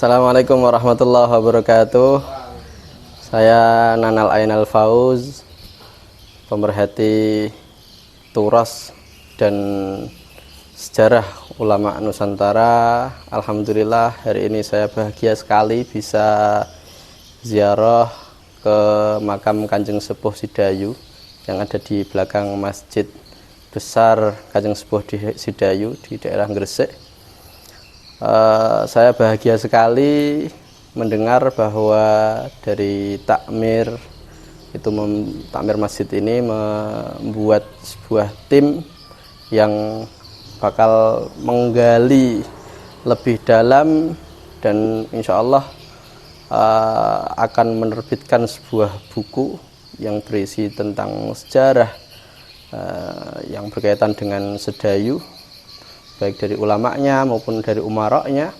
Assalamualaikum warahmatullahi wabarakatuh. Saya Nanal Ainal Fauz, pemerhati turas dan sejarah ulama Nusantara. Alhamdulillah hari ini saya bahagia sekali bisa ziarah ke makam Kanjeng Sepuh Sidayu yang ada di belakang Masjid Besar Kanjeng Sepuh di Sidayu di daerah Gresik. Saya bahagia sekali mendengar bahwa dari takmir takmir masjid ini membuat sebuah tim yang bakal menggali lebih dalam dan insya Allah akan menerbitkan sebuah buku yang berisi tentang sejarah yang berkaitan dengan Sedayu, baik dari ulamanya maupun dari umaroknya.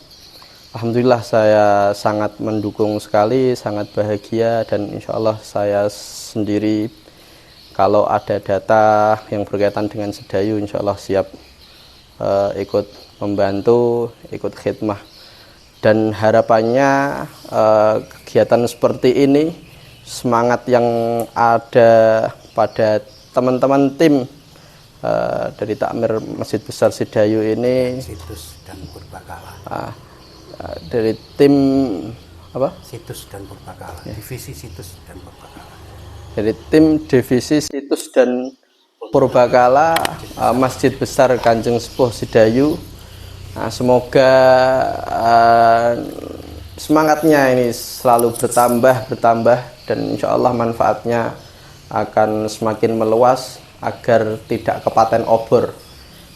Alhamdulillah saya sangat mendukung sekali, sangat bahagia, dan insya Allah saya sendiri kalau ada data yang berkaitan dengan Sedayu insya Allah siap ikut membantu, ikut khidmah. Dan harapannya kegiatan seperti ini, semangat yang ada pada teman-teman tim dari takmir Masjid Besar Sidayu ini, Situs dan Purbakala. Dari tim apa? Situs dan Purbakala. Ya. Divisi Situs dan Purbakala. Dari tim divisi Situs dan Purbakala Masjid Besar Kanjeng Sepuh Sidayu. Semoga semangatnya ini selalu bertambah dan insya Allah manfaatnya akan semakin meluas agar tidak kepaten obor.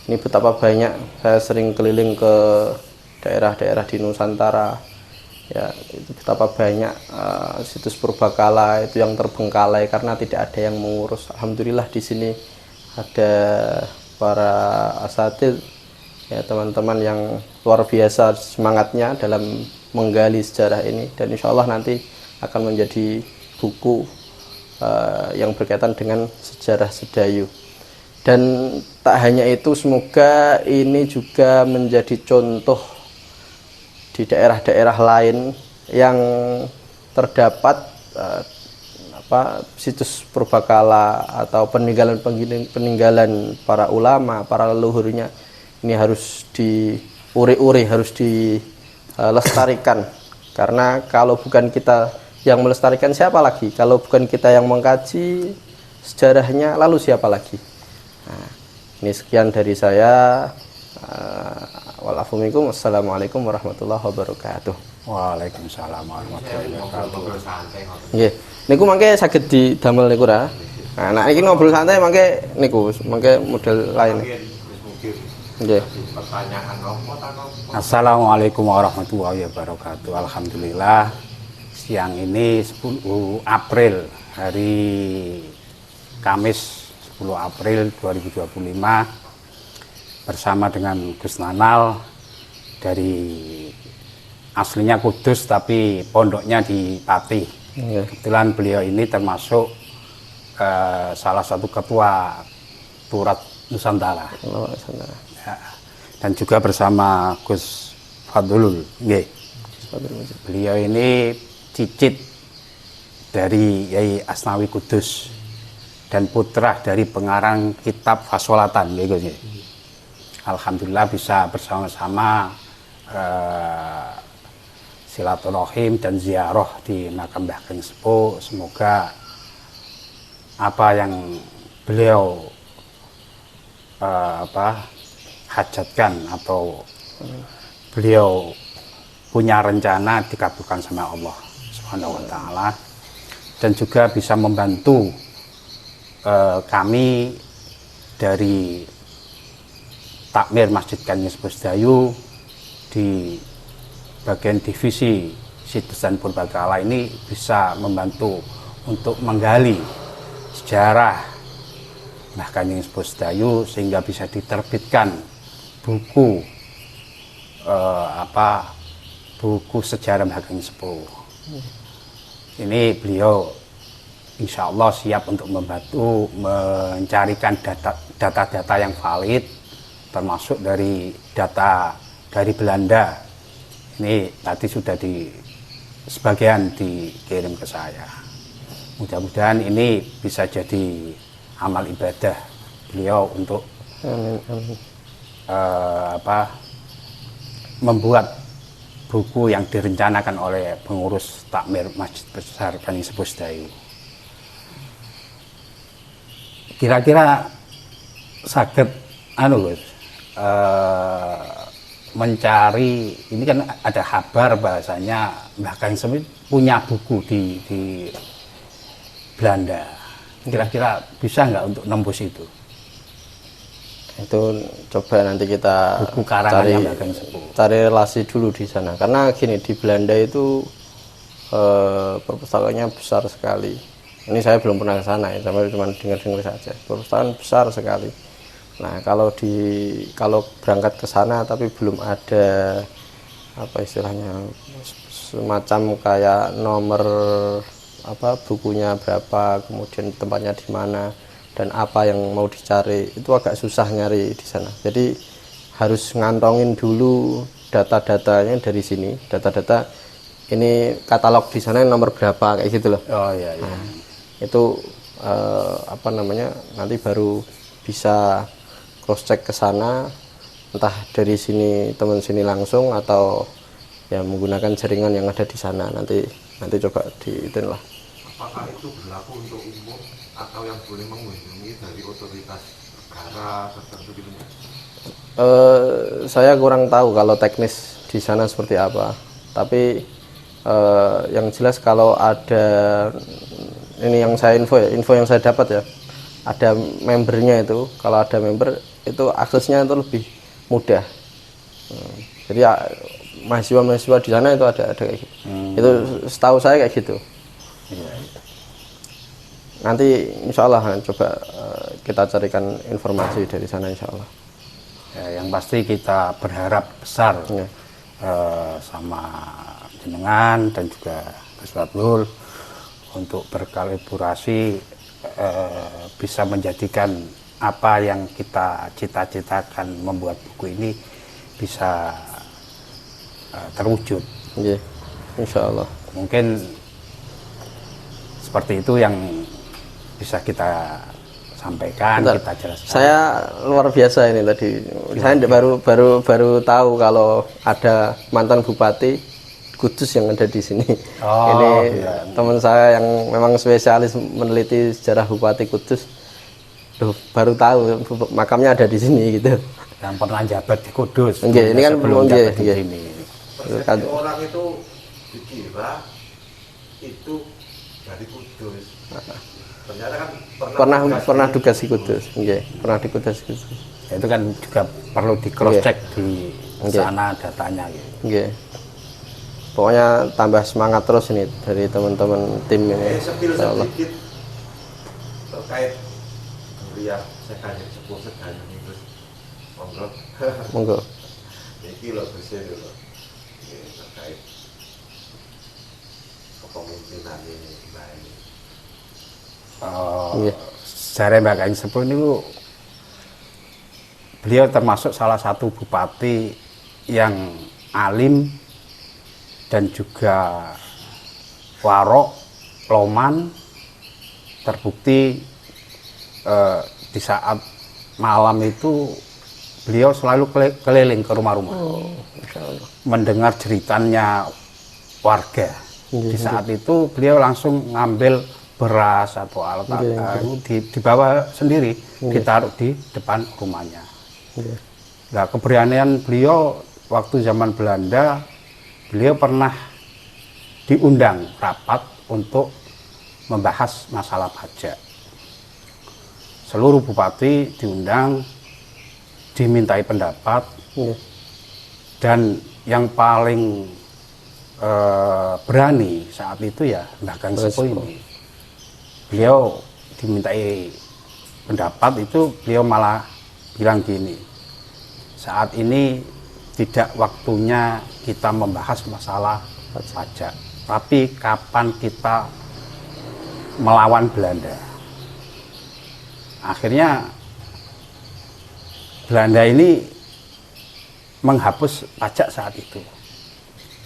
Ini betapa banyak saya sering keliling ke daerah-daerah di Nusantara, ya, itu betapa banyak situs purbakala itu yang terbengkalai karena tidak ada yang mengurus. Alhamdulillah di sini ada para asatidz, ya, teman-teman yang luar biasa semangatnya dalam menggali sejarah ini, dan insya Allah nanti akan menjadi buku yang berkaitan dengan sejarah Sedayu. Dan tak hanya itu, semoga ini juga menjadi contoh di daerah-daerah lain yang terdapat situs purbakala atau peninggalan para ulama, para leluhurnya. Ini harus diuri-uri, harus dilestarikan, karena kalau bukan kita yang melestarikan, siapa lagi? Kalau bukan kita yang mengkaji sejarahnya, lalu siapa lagi? Nah, ini sekian dari saya. Walafumikum, assalamualaikum warahmatullahi wabarakatuh. Waalaikumsalam warahmatullahi wabarakatuh. Nggih, niku mangke saged didamel niku ra. Nah, iki ngobrol santai mangke niku, mangke model lain. Nggih. Assalamualaikum warahmatullahi wabarakatuh. Alhamdulillah siang ini 10 April, hari Kamis 10 April 2025, bersama dengan Gus Nanal dari aslinya Kudus tapi pondoknya di Pati. Kebetulan beliau ini termasuk salah satu ketua Turat Nusantara. Ya. Dan juga bersama Gus Fadlul. Beliau ini cicit dari Yai Asnawi Kudus dan putra dari pengarang kitab Fasolatan. Alhamdulillah bisa bersama-sama silaturahim dan ziarah di makam Mbah Kanjeng Sepuh. Semoga apa yang beliau hajatkan atau beliau punya rencana dikabulkan sama Allah Subhanahu wa Ta'ala, dan juga bisa membantu kami dari takmir Masjid Kanjeng Sepuh Sidayu di bagian divisi Situs dan Purbakala ini bisa membantu untuk menggali sejarah Mbah Kanjeng Sepuh Sidayu sehingga bisa diterbitkan buku buku sejarah Mbah Kanjeng Sepuh. Ini beliau insya Allah siap untuk membantu mencarikan data-data yang valid, termasuk dari data dari Belanda Ini tadi sudah sebagian dikirim ke saya. Mudah-mudahan ini bisa jadi amal ibadah beliau untuk Amin, amin. Membuat buku yang direncanakan oleh pengurus takmir Masjid Besar Kanjeng Sepuh Sedayu. Kira-kira saged Gus, mencari, ini kan ada kabar bahasanya Mbah Kanjeng Sepuh punya buku di Belanda. Kira-kira bisa nggak untuk nembus itu? Itu coba nanti kita Buku karangannya Mbah Kanjeng Sepuh. cari relasi dulu di sana, karena gini, di Belanda itu perpustakaannya besar sekali. Ini saya belum pernah ke sana ya, saya cuma dengar-dengar saja. Perpustakaan besar sekali. Nah, kalau berangkat ke sana tapi belum ada apa istilahnya, semacam kayak nomor bukunya berapa, kemudian tempatnya di mana dan apa yang mau dicari, itu agak susah nyari di sana. Jadi harus ngantongin dulu data-datanya dari sini, data-data ini katalog di sana nomor berapa kayak gitu loh. Oh iya, iya. Nah, itu nanti baru bisa cross check ke sana, entah dari sini teman sini langsung atau ya menggunakan jaringan yang ada di sana. Nanti coba diitin lah. Apakah itu berlaku untuk umum atau yang boleh mengunjungi dari otoritas negara tertentu gitu? Saya kurang tahu kalau teknis di sana seperti apa, tapi yang jelas kalau ada, ini yang saya info yang saya dapat ya, ada membernya itu, kalau ada member itu aksesnya itu lebih mudah. Jadi ya, mahasiswa di sana itu ada kayak gitu. Itu setahu saya kayak gitu. Nanti insya Allah coba kita carikan informasi dari sana insya Allah. Ya, yang pasti kita berharap besar Ya. sama jenengan dan juga Gus Abdul untuk berkolaborasi bisa menjadikan apa yang kita cita-citakan membuat buku ini bisa terwujud. Ya, insya Allah. Mungkin seperti itu yang bisa kita sampaikan. Bentar, kita jelaskan. saya luar biasa ini tadi. Saya baru tahu kalau ada mantan bupati Kudus yang ada di sini. Oh, ini iya. teman saya yang memang spesialis meneliti sejarah Bupati Kudus. Baru tahu makamnya ada di sini gitu. Yang pernah jabat di Kudus. Ini kan belum jabat di sini. Persepsi orang itu dikira itu dari Kudus. Ternyata kan pernah tugas di Kudus. Pernah di Kudus. Itu kan juga perlu di cross check di sana datanya gitu. Pokoknya tambah semangat terus ini dari teman-teman tim ini. Sepil sedikit terkait Ria Kanjeng Sepuh Sedayu itu. Monggo. Iki lho bersih lho. Terkait kepemimpinan ini. Sejarah Mbah Kanjeng Sepuh ini beliau termasuk salah satu bupati yang alim dan juga warok, loman. Terbukti di saat malam itu beliau selalu keliling ke rumah-rumah, mendengar jeritannya warga. Di saat itu beliau langsung ngambil beras atau alat dibawa sendiri, ditaruh di depan rumahnya. Nah, keberanian beliau waktu zaman Belanda, beliau pernah diundang rapat untuk membahas masalah pajak. Seluruh bupati diundang, dimintai pendapat, dan yang paling berani saat itu ya Mbah Kanjeng Sepuh ini. Beliau dimintai pendapat itu, beliau malah bilang gini, saat ini tidak waktunya kita membahas masalah pajak, tapi kapan kita melawan Belanda. Akhirnya Belanda ini menghapus pajak saat itu.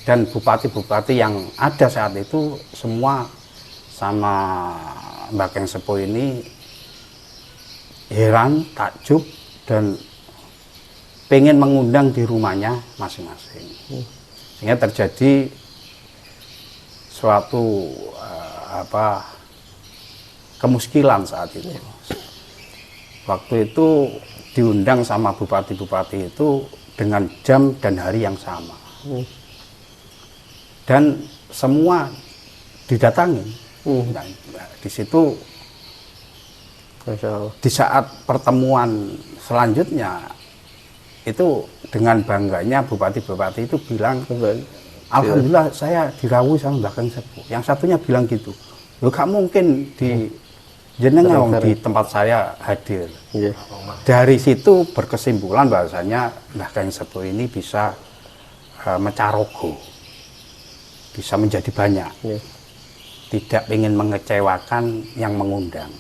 dan bupati-bupati yang ada saat itu semua sama Mbah Keng Sepuh ini heran, takjub, dan pengen mengundang di rumahnya masing-masing. Sehingga terjadi suatu kemuskilan saat itu. Waktu itu diundang sama bupati-bupati itu dengan jam dan hari yang sama. Dan semua didatangi. Nah, di situ Masya Allah. di saat pertemuan selanjutnya itu dengan bangganya bupati-bupati itu bilang, alhamdulillah saya dirawuh sama Mbah Keng Sepuh. Yang satunya bilang gitu, lo gak mungkin di jenengan di tempat saya hadir. Iya. Dari situ berkesimpulan bahwasanya Mbah Keng Sepuh ini bisa mencarogo, bisa menjadi banyak. Iya. Tidak ingin mengecewakan yang mengundang.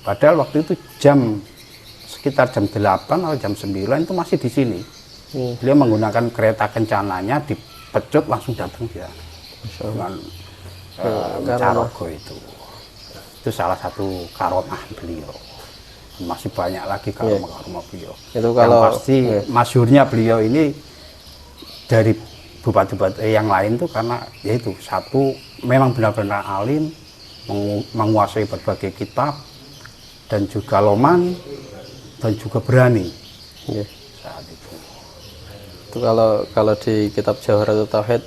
Padahal waktu itu sekitar jam 8 atau jam 9 itu masih di sini. Beliau menggunakan kereta kencananya, dipecut langsung datang dia. Dengan mencarogo itu. Itu salah satu karomah beliau. Masih banyak lagi karomah beliau. Itu Yang kalau pasti masyhurnya beliau ini dari bupati-bupati yang lain tuh karena yaitu satu memang benar-benar alim, menguasai berbagai kitab, dan juga loman, dan juga berani. Iya. Saat itu. Itu kalau di kitab Jawharatul Tauhid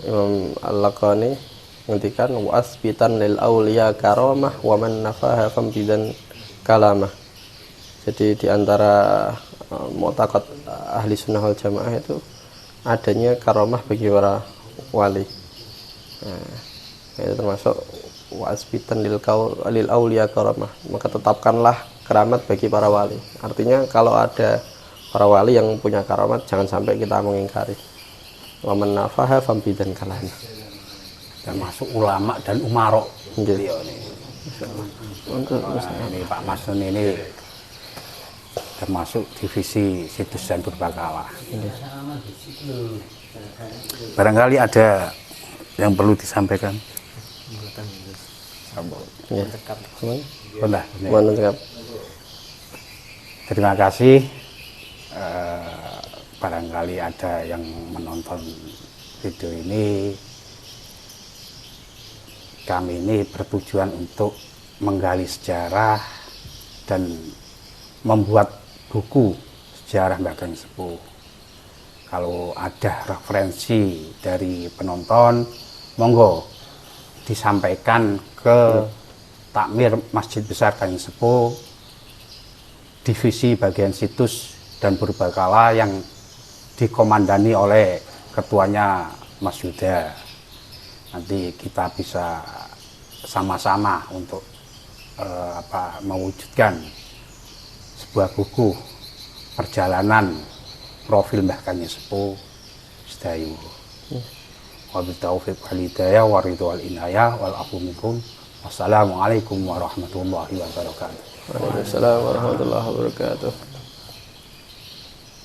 Imam Al-Laqani ngendikan wasbitan lil auliya karamah wa man nafaha fambidan kalamah. Jadi di antara mu'taqad ahli sunnah wal jamaah itu adanya karamah bagi para wali. Nah, itu termasuk wasbitan lil auliya karamah. Maka tetapkanlah keramat bagi para wali. Artinya kalau ada para wali yang punya karamat jangan sampai kita mengingkari. Wa man nafaha fambidan kalamah. Termasuk ulama dan umarok Beliau ini. Ini Pak Masun ini termasuk divisi situs dan purbakala. Barangkali ada yang perlu disampaikan. Ya. Benar. Mantap. Terima kasih. Barangkali ada yang menonton video ini. Kami ini bertujuan untuk menggali sejarah dan membuat buku sejarah Mbah Keng Sepuh. Kalau ada referensi dari penonton, monggo disampaikan ke Takmir Masjid Besar Keng Sepuh, divisi bagian situs dan purbakala yang dikomandani oleh ketuanya Mas Yuda. Nanti kita bisa sama-sama untuk mewujudkan sebuah buku perjalanan profil Mbah Keng Sepuh Sedayu. Wabillahi taufiq wal hidayah wa ridho wal inayah wal afu minkum. Wassalamualaikum warahmatullahi wabarakatuh. Waalaikumsalam warahmatullahi wabarakatuh.